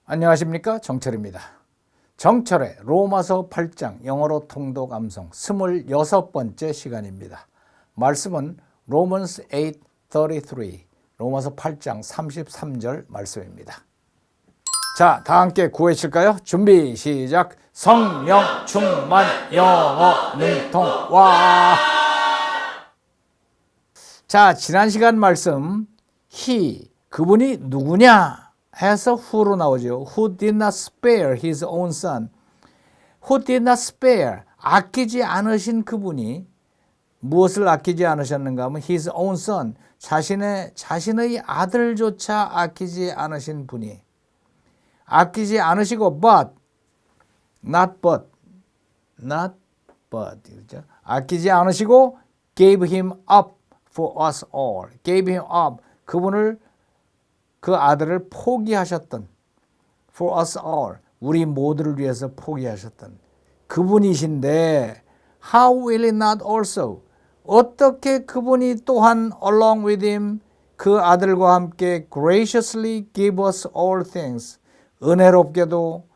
안녕하십니까, 정철입니다. 정철의 로마서 8장 영어로 통독 암송 26번째 시간입니다. 말씀은 Romans 8:33 로마서 8장 33절 말씀입니다. 자, 다 함께 구해실까요? 준비 시작. 성령 충만 영어 능통 와. 자, 지난 시간 말씀 he 그분이 누구냐 해서 who로 나오죠. Who did not spare his own son. Who did not spare 아끼지 않으신 그분이 무엇을 아끼지 않으셨는가 하면 his own son 자신의 아들조차 아끼지 않으신 분이 아끼지 않으시고 not but 그렇죠? 아끼지 않으시고 gave him up for us all. gave him up 그분을 그 아들을 포기하셨던 for us all 우리 모두를 위해서 포기하셨던 그분이신데 how will he not also 어떻게 그분이 또한 along with him 그 아들과 함께 graciously give us all things 은혜롭게도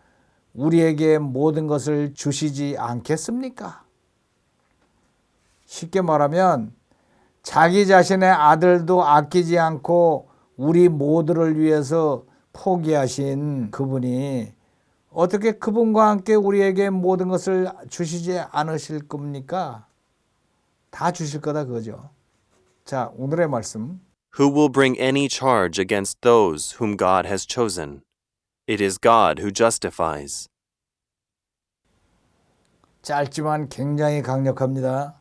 우리에게 모든 것을 주시지 않겠습니까? 쉽게 말하면 자기 자신의 아들도 아끼지 않고 우리 모두를 위해서 포기하신 그분이 어떻게 그분과 함께 우리에게 모든 것을 주시지 않으실 겁니까? 다 주실 거다 그거죠. 자, 오늘의 말씀. Who will bring any charge against those whom God has chosen? It is God who justifies. 짧지만 굉장히 강력합니다.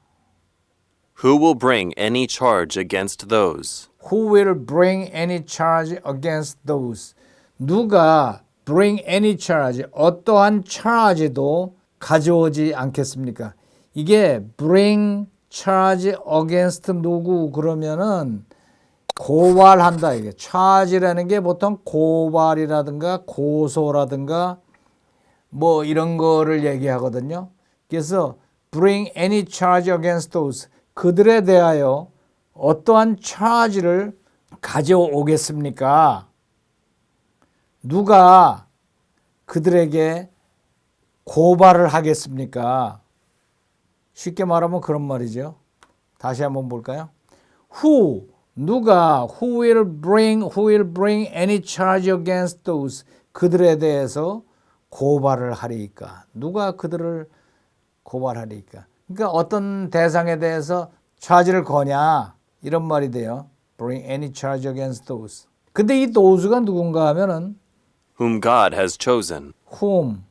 Who will bring any charge against those? Who will bring any charge against those? 누가 bring any charge, 어떠한 charge도 가져오지 않겠습니까? 이게 bring charge against 누구 그러면은 고발한다. 이게 charge라는 게 보통 고발이라든가 고소라든가 뭐 이런 거를 얘기하거든요. 그래서 bring any charge against those 그들에 대하여 어떠한 charge를 가져오겠습니까? 누가 그들에게 고발을 하겠습니까? 쉽게 말하면 그런 말이죠. 다시 한번 볼까요? 누가 who will bring any charge against those 그들에 대해서 고발을 하리까? 누가 그들을 고발하리까? 그러니까 어떤 대상에 대해서 charge를 거냐 이런 말이 돼요. Bring any charge against those. 근데 이 those가 누군가 하면은 Whom God has chosen. whom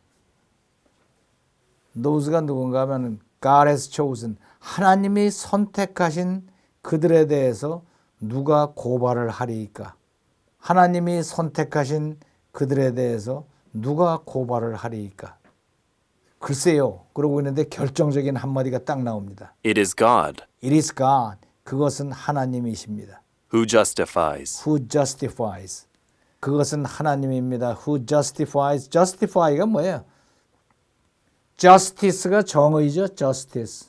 those가 누군가 하면은 God has chosen 하나님이 선택하신 그들에 대해서 누가 고발을 하리까? 하나님이 선택하신 그들에 대해서 누가 고발을 하리까? 글쎄요. 그러고 있는데 결정적인 한마디가 딱 나옵니다. It is God. It is God. 그것은 하나님이십니다. Who justifies. Who justifies. 그것은 하나님입니다. Who justifies. justify가 뭐예요? justice가 정의죠. justice.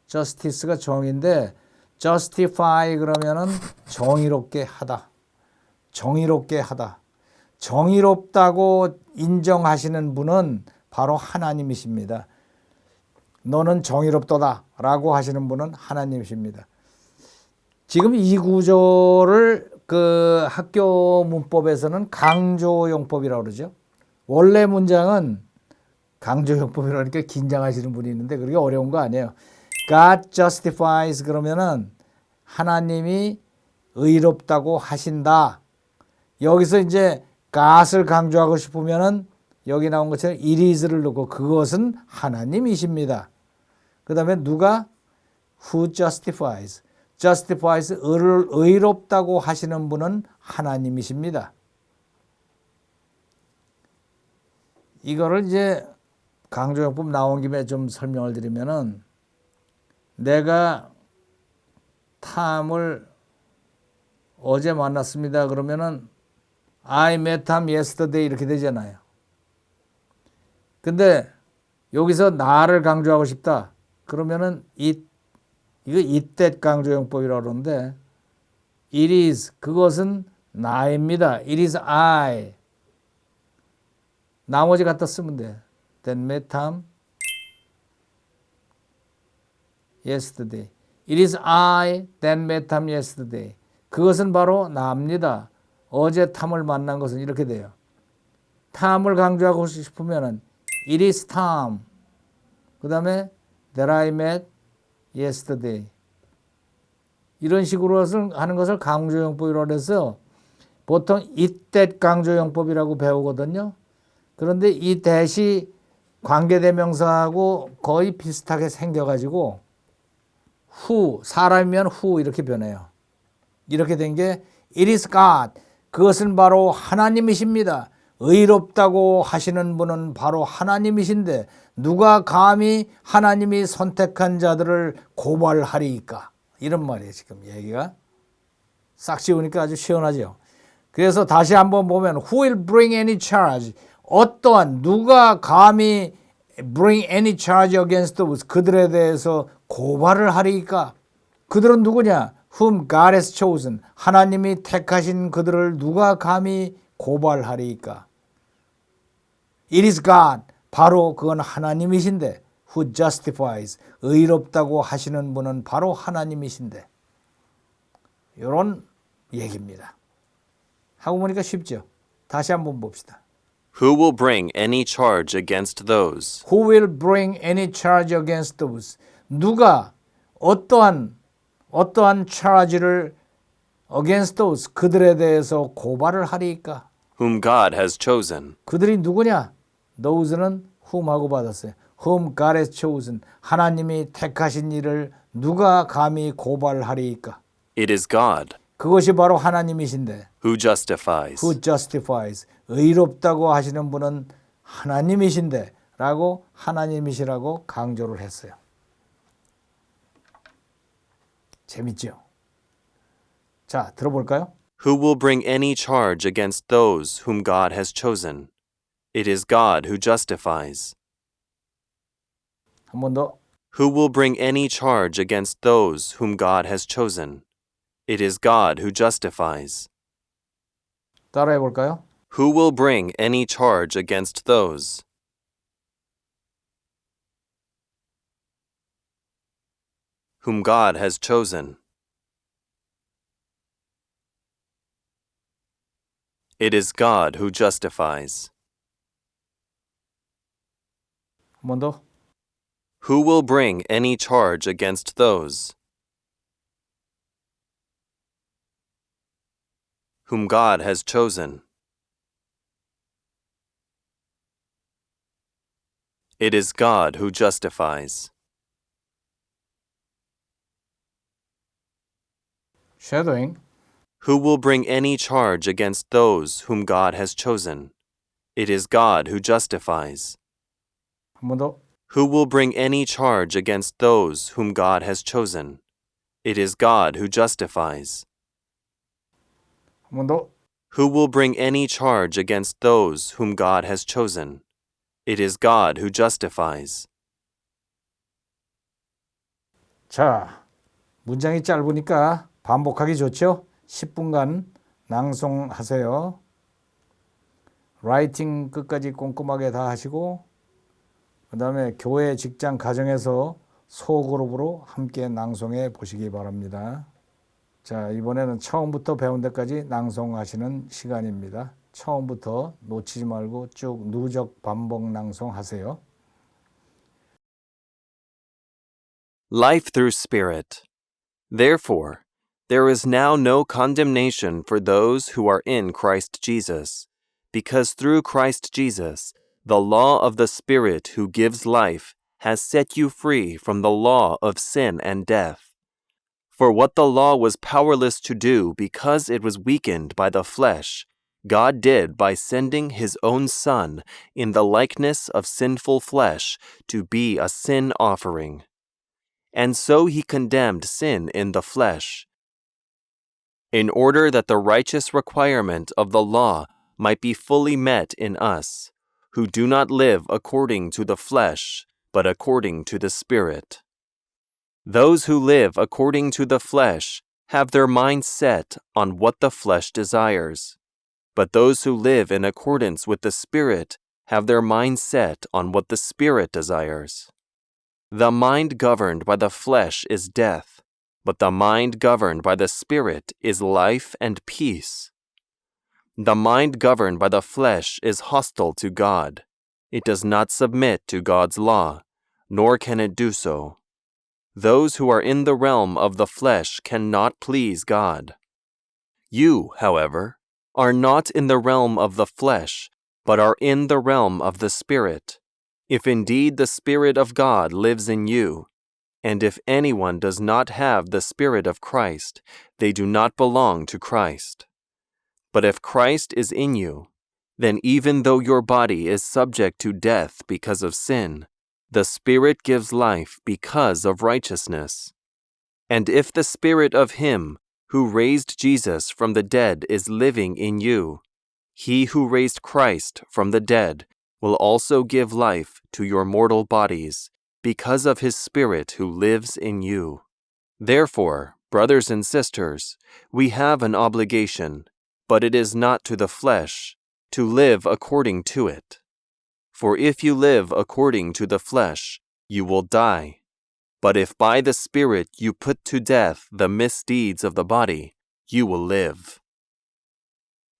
justice가 정의인데 justify 그러면은 정의롭게 하다. 정의롭게 하다. 정의롭다고 인정하시는 분은 바로 하나님이십니다. 너는 정의롭도다 라고 하시는 분은 하나님이십니다. 지금 이 구조를 그 학교 문법에서는 강조용법이라고 그러죠. 원래 문장은 강조용법이라니까 긴장하시는 분이 있는데 그게 어려운 거 아니에요. God justifies 그러면은 하나님이 의롭다고 하신다. 여기서 이제 God을 강조하고 싶으면은 여기 나온 것처럼 it is를 넣고 그것은 하나님이십니다. 그 다음에 누가 who justifies. justifies 의롭다고 하시는 분은 하나님이십니다. 이거를 이제 강조용법 나온 김에 좀 설명을 드리면은 내가 탐을 어제 만났습니다. 그러면은 I met Tom yesterday 이렇게 되잖아요. 근데 여기서 나를 강조하고 싶다. 그러면은 이거 이때 강조용법이라고 그러는데 it is 그것은 나입니다. It is I. 나머지 갖다 쓰면 돼. That met time yesterday. It is I that met time yesterday. 그것은 바로 나입니다. 어제 탐을 만난 것은 이렇게 돼요. 탐을 강조하고 싶으면은 It is Tom. 그 다음에 That I met yesterday. 이런 식으로 하는 것을 강조용법이라고 해서 보통 it that 강조용법이라고 배우거든요. 그런데 이 that이 관계대명사하고 거의 비슷하게 생겨가지고 who, 사람이면 who 이렇게 변해요. 이렇게 된 게 it is God. 그것은 바로 하나님이십니다. 의롭다고 하시는 분은 바로 하나님이신데 누가 감히 하나님이 선택한 자들을 고발하리이까? 이런 말이에요. 지금 얘기가 싹 지우니까 아주 시원하죠. 그래서 다시 한번 보면 Who will bring any charge? 어떠한 누가 감히 bring any charge against us? 그들에 대해서 고발을 하리이까? 그들은 누구냐? Whom God has chosen. 하나님이 택하신 그들을 누가 감히 고발하리이까? It is God. 바로 그건 하나님이신데 who justifies. 의롭다고 하시는 분은 바로 하나님이신데. 이런 얘기입니다. 하고 보니까 쉽죠? 다시 한번 봅시다. Who will bring any charge against those? Who will bring any charge against those? 누가 어떠한 charge를 against those 그들에 대해서 고발을 하리이까? Whom God has chosen. 그들이 누구냐? those는 whom하고 받았어요. whom God has chosen. 하나님이 택하신 이를 누가 감히 고발하리이까? It is God 그것이 바로 하나님이신데 who justifies. who justifies. 의롭다고 하시는 분은 하나님이신데 라고 하나님이시라고 강조를 했어요. 재밌죠? 자, 들어볼까요? Who will bring any charge against those whom God has chosen? It is God who justifies. 한 번 더. Who will bring any charge against those whom God has chosen? It is God who justifies. 따라해 볼까요? Who will bring any charge against those? Whom God has chosen. It is God who justifies. 한 번 더. Who will bring any charge against those? Whom God has chosen. It is God who justifies. shadowing. Who will bring any charge against those whom God has chosen? It is God who justifies. 한 번 더. Who will bring any charge against those whom God has chosen? It is God who justifies. 한 번 더. Who will bring any charge against those whom God has chosen? It is God who justifies. 자, 문장이 짧으니까 반복하기 좋죠? 10분간 낭송하세요. 라이팅 끝까지 꼼꼼하게 다 하시고 그 다음에 교회, 직장, 가정에서 소그룹으로 함께 낭송해 보시기 바랍니다. 자, 이번에는 처음부터 배운 데까지 낭송하시는 시간입니다. 처음부터 놓치지 말고 쭉 누적 반복 낭송하세요. Life through Spirit. Therefore, there is now no condemnation for those who are in Christ Jesus, because through Christ Jesus, the law of the Spirit who gives life has set you free from the law of sin and death. For what the law was powerless to do because it was weakened by the flesh, God did by sending his own Son in the likeness of sinful flesh to be a sin offering. And so he condemned sin in the flesh, in order that the righteous requirement of the law might be fully met in us, who do not live according to the flesh, but according to the Spirit. Those who live according to the flesh have their minds set on what the flesh desires, but those who live in accordance with the Spirit have their mind set on what the Spirit desires. The mind governed by the flesh is death, but the mind governed by the Spirit is life and peace. The mind governed by the flesh is hostile to God. It does not submit to God's law, nor can it do so. Those who are in the realm of the flesh cannot please God. You, however, are not in the realm of the flesh, but are in the realm of the Spirit, if indeed the Spirit of God lives in you. And if anyone does not have the Spirit of Christ, they do not belong to Christ. But if Christ is in you, then even though your body is subject to death because of sin, the Spirit gives life because of righteousness. And if the Spirit of Him who raised Jesus from the dead is living in you, He who raised Christ from the dead will also give life to your mortal bodies, because of His Spirit who lives in you. Therefore, brothers and sisters, we have an obligation, but it is not to the flesh, to live according to it. For if you live according to the flesh, you will die. But if by the Spirit you put to death the misdeeds of the body, you will live.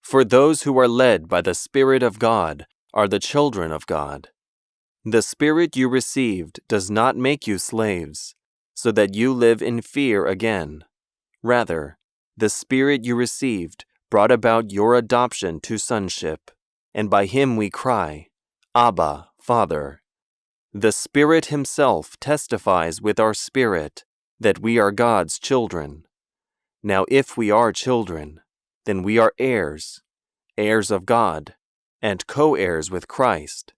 For those who are led by the Spirit of God are the children of God. The Spirit you received does not make you slaves, so that you live in fear again. Rather, the Spirit you received brought about your adoption to sonship, and by Him we cry, Abba, Father. The Spirit Himself testifies with our spirit that we are God's children. Now if we are children, then we are heirs, heirs of God, and co-heirs with Christ,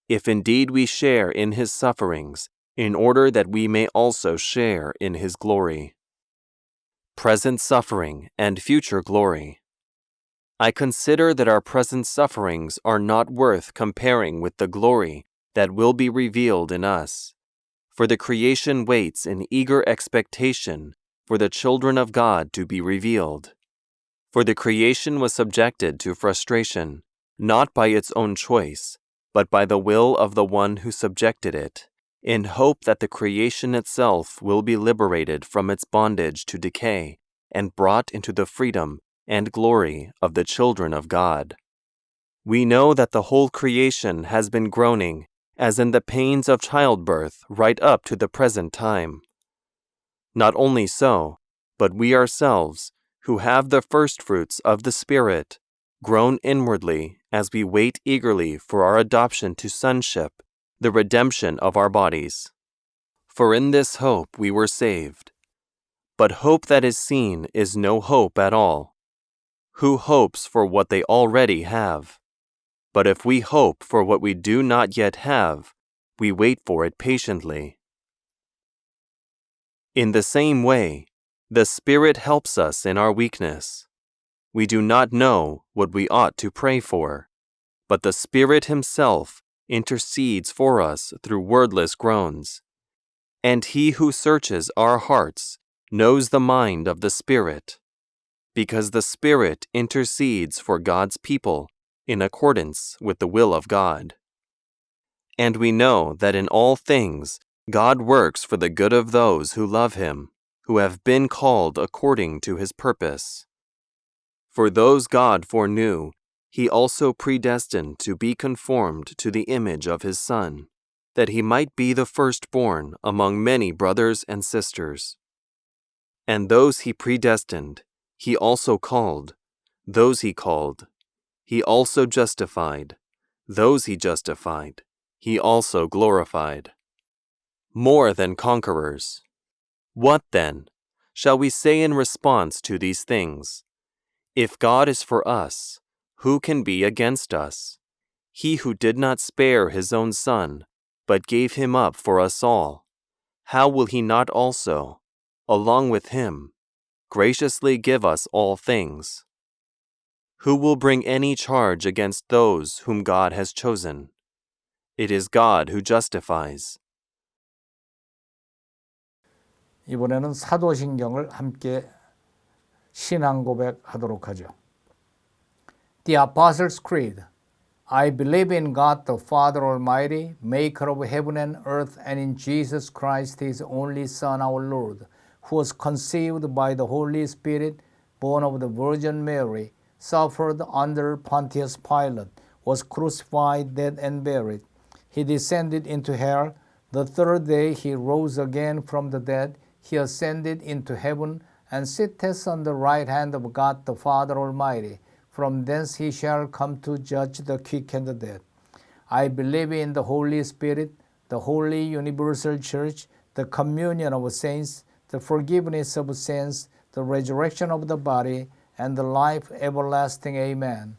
if indeed we share in His sufferings, in order that we may also share in His glory. Present suffering and future glory. I consider that our present sufferings are not worth comparing with the glory that will be revealed in us. For the creation waits in eager expectation for the children of God to be revealed. For the creation was subjected to frustration, not by its own choice, but by the will of the one who subjected it, in hope that the creation itself will be liberated from its bondage to decay and brought into the freedom and glory of the children of God. We know that the whole creation has been groaning, as in the pains of childbirth, right up to the present time. Not only so, but we ourselves, who have the firstfruits of the Spirit, groan inwardly as we wait eagerly for our adoption to sonship, the redemption of our bodies. For in this hope we were saved. But hope that is seen is no hope at all. Who hopes for what they already have? But if we hope for what we do not yet have, we wait for it patiently. In the same way, the Spirit helps us in our weakness. We do not know what we ought to pray for, but the Spirit Himself intercedes for us through wordless groans. And He who searches our hearts knows the mind of the Spirit, because the Spirit intercedes for God's people in accordance with the will of God. And we know that in all things God works for the good of those who love Him, who have been called according to His purpose. For those God foreknew, He also predestined to be conformed to the image of His Son, that He might be the firstborn among many brothers and sisters. And those He predestined, He also called. Those He called, He also justified. Those He justified, He also glorified. More than conquerors. What then shall we say in response to these things? If God is for us, who can be against us? He who did not spare His own Son, but gave Him up for us all, how will He not also, along with Him, graciously give us all things? Who will bring any charge against those whom God has chosen? It is God who justifies. 이번에는 사도신경을 함께 신앙 고백하도록 하죠. The Apostles' Creed. I believe in God the Father Almighty, maker of heaven and earth, and in Jesus Christ, his only Son, our Lord, who was conceived by the Holy Spirit, born of the Virgin Mary, suffered under Pontius Pilate, was crucified, dead, and buried. He descended into hell. The third day he rose again from the dead. He ascended into heaven and sitteth on the right hand of God the Father Almighty. From thence he shall come to judge the quick and the dead. I believe in the Holy Spirit, the holy universal church, the communion of saints, the forgiveness of sins, the resurrection of the body, and the life everlasting. Amen.